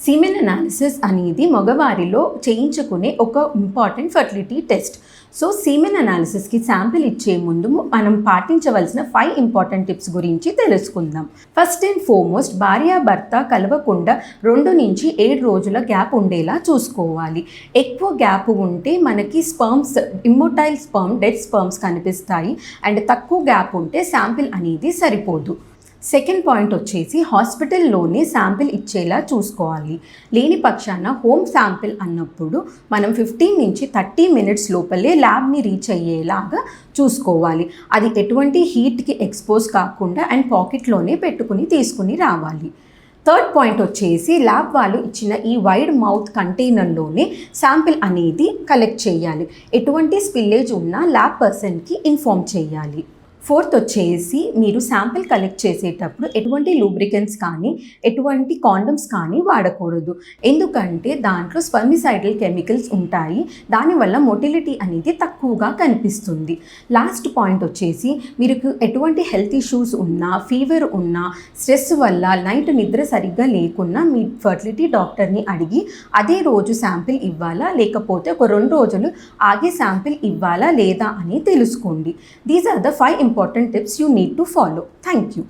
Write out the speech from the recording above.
Siemens analysis అనేది మగవారిలో చేయించుకునే ఒక important fertility test. So semen అనాలిసిస్కి శాంపిల్ ఇచ్చే ముందు మనం పాటించవలసిన 5 ఇంపార్టెంట్ టిప్స్ గురించి తెలుసుకుందాం. ఫస్ట్ అండ్ ఫార్మోస్ట్, భార్యాభర్త కలవకుండా 2 నుంచి 7 రోజుల గ్యాప్ ఉండేలా చూసుకోవాలి. ఎక్కువ గ్యాప్ ఉంటే మనకి స్పర్మ్స్, ఇమ్మొటైల్ స్పర్మ్, డెడ్ స్పర్మ్స్ కనిపిస్తాయి. అండ్ తక్కువ గ్యాప్ ఉంటే శాంపిల్ అనేది సరిపోదు. సెకండ్ పాయింట్ వచ్చేసి హాస్పిటల్లోనే శాంపిల్ ఇచ్చేలా చూసుకోవాలి. లేని పక్షాన హోమ్ శాంపిల్ అన్నప్పుడు మనం 15 నుంచి 30 మినిట్స్ లోపలే ల్యాబ్ని రీచ్ అయ్యేలాగా చూసుకోవాలి. అది ఎటువంటి హీట్కి ఎక్స్పోజ్ కాకుండా అండ్ పాకెట్లోనే పెట్టుకుని తీసుకుని రావాలి. థర్డ్ పాయింట్ వచ్చేసి ల్యాబ్ వాళ్ళు ఇచ్చిన ఈ వైడ్ మౌత్ కంటైనర్లోనే శాంపిల్ అనేది కలెక్ట్ చేయాలి. ఎటువంటి స్పిల్లేజ్ ఉన్నా ల్యాబ్ పర్సన్కి ఇన్ఫార్మ్ చేయాలి. ఫోర్త్ వచ్చేసి మీరు శాంపిల్ కలెక్ట్ చేసేటప్పుడు ఎటువంటి లూబ్రికెంట్స్ కానీ ఎటువంటి కాండమ్స్ కానీ వాడకూడదు. ఎందుకంటే దాంట్లో స్పర్మిసైడల్ కెమికల్స్ ఉంటాయి. దానివల్ల మొటిలిటీ అనేది తక్కువగా కనిపిస్తుంది. లాస్ట్ పాయింట్ వచ్చేసి మీకు ఎటువంటి హెల్త్ ఇష్యూస్ ఉన్నా, ఫీవర్ ఉన్నా, స్ట్రెస్ వల్ల నైట్ నిద్ర సరిగ్గా లేకున్నా మీ ఫర్టిలిటీ డాక్టర్ని అడిగి అదే రోజు శాంపిల్ ఇవ్వాలా లేకపోతే ఒక 2 రోజులు ఆగే శాంపిల్ ఇవ్వాలా లేదా అని తెలుసుకోండి. These are the 5 important tips you need to follow. Thank you.